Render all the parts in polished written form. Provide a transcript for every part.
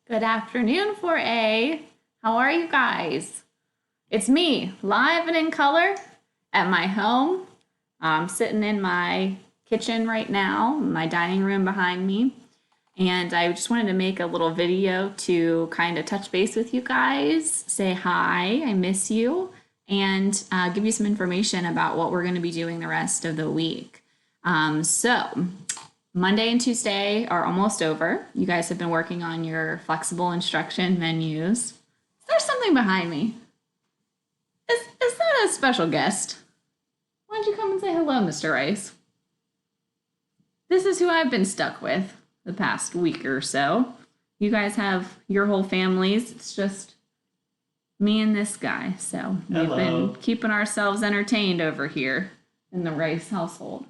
Good afternoon, 4A. How are you guys? It's me, live and in color at my home. I'm sitting in my kitchen right now, my dining room behind me. And I just wanted to make a little video to kind of touch base with you guys, say hi, I miss you, and give you some information about what we're going to be doing the rest of the week. So Monday and Tuesday are almost over. You guys have been working on your flexible instruction menus. There's something behind me. Is that a special guest? Why don't you come and say hello, Mr. Rice? This is who I've been stuck with the past week or so. You guys have your whole families. It's just me and this guy. So we've been keeping ourselves entertained over here in the Rice household.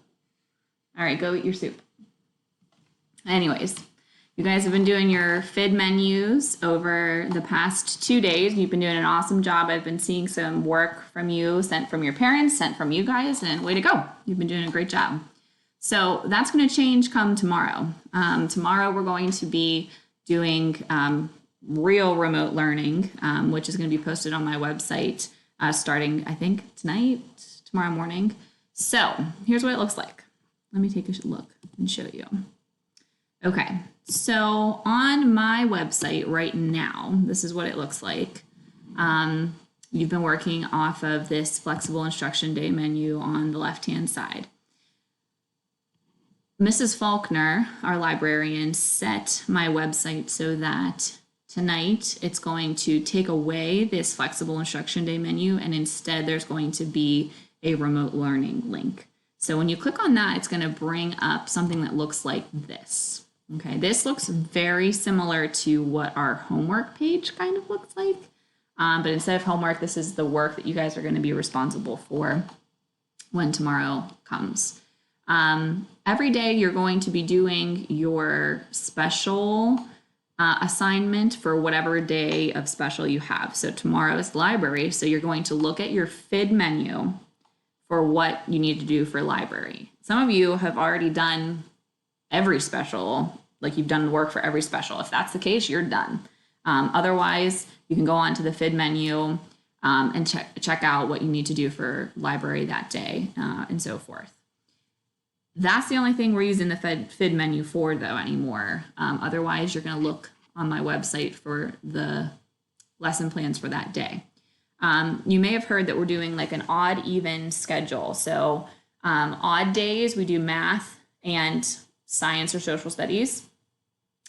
All right, go eat your soup. Anyways, you guys have been doing your FID menus over the past 2 days. You've been doing an awesome job. I've been seeing some work from you, sent from your parents, sent from you guys, and way to go. You've been doing a great job. So that's going to change come tomorrow. Tomorrow we're going to be doing real remote learning, which is going to be posted on my website starting, I think, tomorrow morning. So here's what it looks like. Let me take a look and show you. Okay, so on my website right now, this is what it looks like. You've been working off of this flexible instruction day menu on the left-hand side. Mrs. Faulkner, our librarian, set my website so that tonight it's going to take away this flexible instruction day menu, and instead there's going to be a remote learning link. So when you click on that, it's going to bring up something that looks like this. Okay, this looks very similar to what our homework page kind of looks like. But instead of homework, this is the work that you guys are going to be responsible for when tomorrow comes. Every day you're going to be doing your special assignment for whatever day of special you have. So tomorrow is library, so you're going to look at your FID menu for what you need to do for library. Some of you have already done every special, like you've done the work for every special. If that's the case, you're done. Otherwise, you can go on to the FID menu and check out what you need to do for library that day and so forth. That's the only thing we're using the FID menu for, though, anymore. Otherwise, you're going to look on my website for the lesson plans for that day. You may have heard that we're doing like an odd even schedule. So odd days, we do math and science or social studies.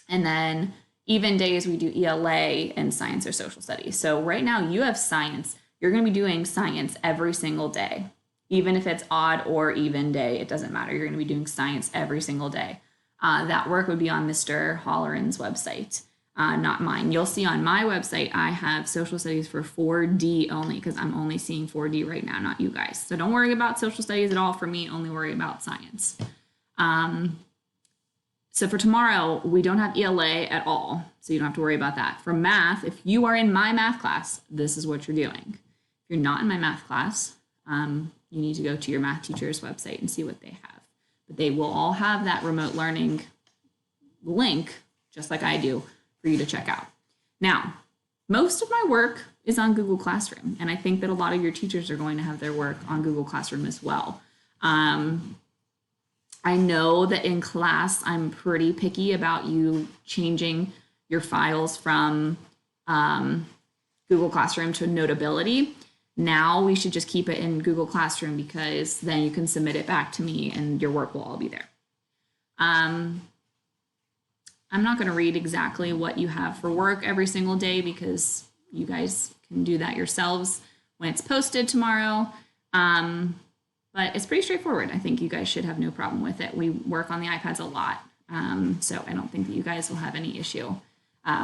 And then even days, we do ELA and science or social studies. So right now you have science. You're going to be doing science every single day. Even if it's odd or even day, it doesn't matter. You're going to be doing science every single day. That work would be on Mr. Holleran's website, not mine. You'll see on my website, I have social studies for 4D only because I'm only seeing 4D right now, not you guys. So don't worry about social studies at all for me, only worry about science. So for tomorrow, we don't have ELA at all, so you don't have to worry about that. For math, if you are in my math class, this is what you're doing. If you're not in my math class, you need to go to your math teacher's website and see what they have. But they will all have that remote learning link, just like I do, for you to check out. Now, most of my work is on Google Classroom, and I think that a lot of your teachers are going to have their work on Google Classroom as well. I know that in class, I'm pretty picky about you changing your files from Google Classroom to Notability. Now we should just keep it in Google Classroom because then you can submit it back to me and your work will all be there. I'm not going to read exactly what you have for work every single day because you guys can do that yourselves when it's posted tomorrow. But it's pretty straightforward. I think you guys should have no problem with it. We work on the iPads a lot. So I don't think that you guys will have any issue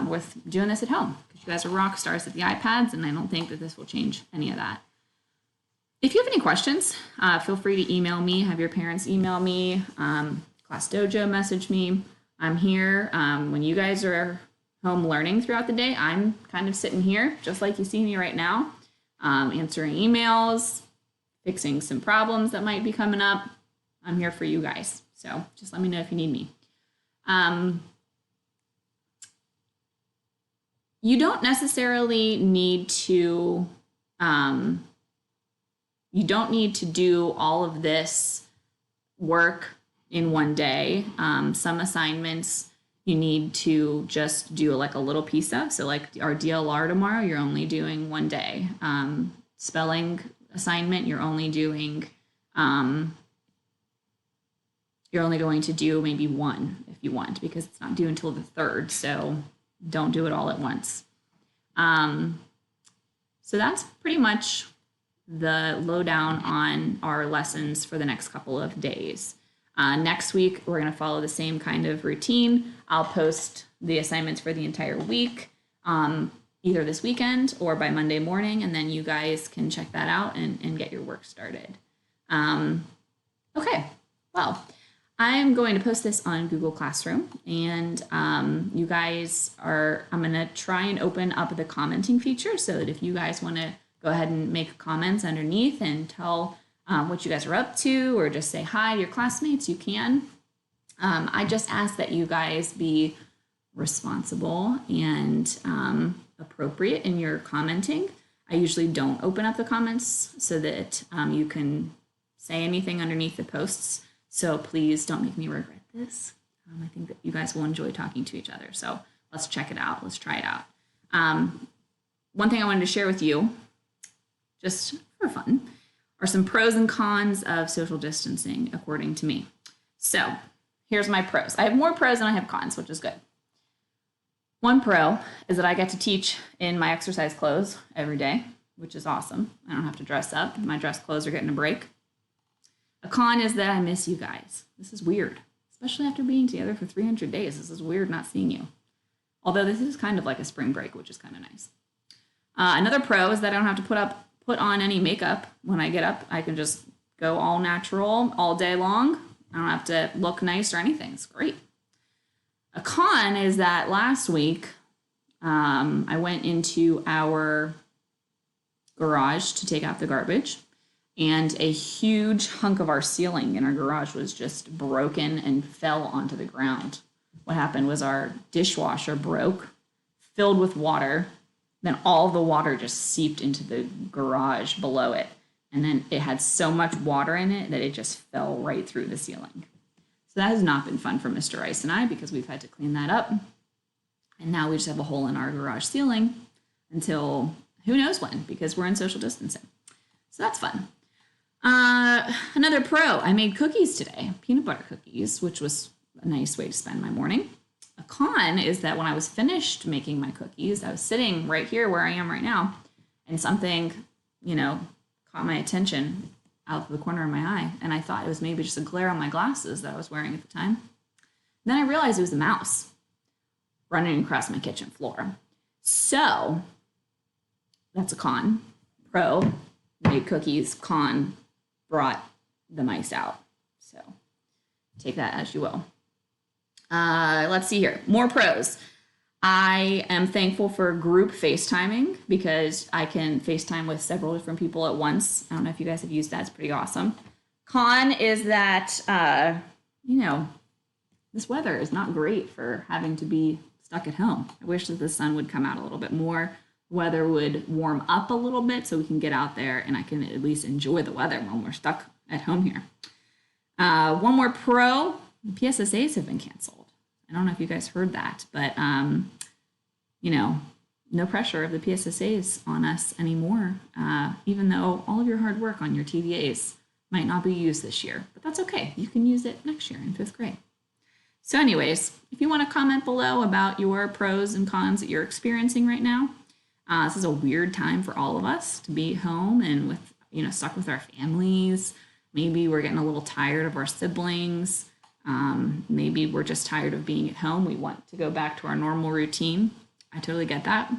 with doing this at home because you guys are rock stars at the iPads, and I don't think that this will change any of that. If you have any questions, feel free to email me, have your parents email me, Class Dojo message me. I'm here. When you guys are home learning throughout the day, I'm kind of sitting here, just like you see me right now, answering emails, fixing some problems that might be coming up. I'm here for you guys. So just let me know if you need me. You don't necessarily need to, um, you don't need to do all of this work in one day. Some assignments you need to just do like a little piece of. So like our DLR tomorrow, you're only doing one day. Spelling assignment, you're only doing, you're only going to do maybe one if you want, because it's not due until the 3rd. So don't do it all at once. So that's pretty much the lowdown on our lessons for the next couple of days. Next week, we're going to follow the same kind of routine. I'll post the assignments for the entire week, either this weekend or by Monday morning, and then you guys can check that out and get your work started. Okay, well, I'm going to post this on Google Classroom, and you guys are, I'm going to try and open up the commenting feature so that if you guys want to go ahead and make comments underneath and tell what you guys are up to, or just say hi to your classmates, you can. I just ask that you guys be responsible and appropriate in your commenting. I usually don't open up the comments so that you can say anything underneath the posts. So please don't make me regret this. I think that you guys will enjoy talking to each other. So let's check it out. Let's try it out. One thing I wanted to share with you, just for fun, are some pros and cons of social distancing, according to me. So here's my pros. I have more pros than I have cons, which is good. One pro is that I get to teach in my exercise clothes every day, which is awesome. I don't have to dress up. My dress clothes are getting a break. A con is that I miss you guys. This is weird, especially after being together for 300 days. This is weird not seeing you. Although this is kind of like a spring break, which is kind of nice. Another pro is that I don't have to put on any makeup when I get up. I can just go all natural all day long. I don't have to look nice or anything. It's great. A con is that last week I went into our garage to take out the garbage, and a huge hunk of our ceiling in our garage was just broken and fell onto the ground. What happened was our dishwasher broke, filled with water. Then all the water just seeped into the garage below it. And then it had so much water in it that it just fell right through the ceiling. So that has not been fun for Mr. Rice and I, because we've had to clean that up. And now we just have a hole in our garage ceiling until who knows when, because we're in social distancing. So that's fun. Another pro, I made cookies today, peanut butter cookies, which was a nice way to spend my morning. A con is that when I was finished making my cookies, I was sitting right here where I am right now, and something, caught my attention out of the corner of my eye, and I thought it was maybe just a glare on my glasses that I was wearing at the time. Then I realized it was a mouse running across my kitchen floor. So that's a con. Pro, made cookies. Con, brought the mice out. So take that as you will. Let's see here. More pros. I am thankful for group FaceTiming, because I can FaceTime with several different people at once. I don't know if you guys have used that. It's pretty awesome. Con is that, this weather is not great for having to be stuck at home. I wish that the sun would come out a little bit more. Weather would warm up a little bit so we can get out there and I can at least enjoy the weather when we're stuck at home here. One more pro, PSSAs have been canceled. I don't know if you guys heard that, but, no pressure of the PSSAs on us anymore, even though all of your hard work on your TDAs might not be used this year. But that's okay. You can use it next year in 5th grade. So anyways, if you want to comment below about your pros and cons that you're experiencing right now, this is a weird time for all of us to be home and with, stuck with our families. Maybe we're getting a little tired of our siblings. Maybe we're just tired of being at home. We want to go back to our normal routine. I totally get that.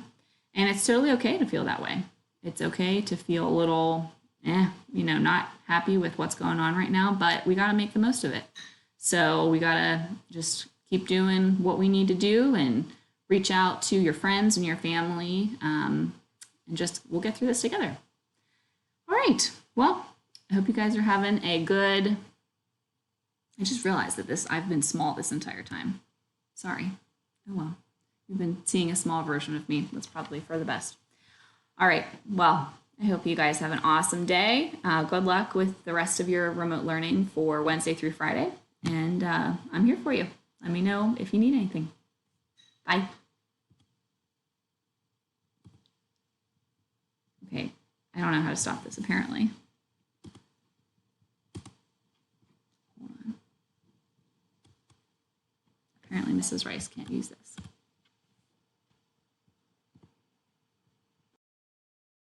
And it's totally okay to feel that way. It's okay to feel a little, not happy with what's going on right now, but we got to make the most of it. So we got to just keep doing what we need to do and reach out to your friends and your family, and we'll get through this together. All right. Well, I hope you guys are having a good, I just realized that I've been small this entire time. Sorry. Oh well. you've been seeing a small version of me. That's probably for the best. All right. Well, I hope you guys have an awesome day. Good luck with the rest of your remote learning for Wednesday through Friday. And I'm here for you. Let me know if you need anything. Bye. Okay. I don't know how to stop this apparently. Hold on. Apparently Mrs. Rice can't use this.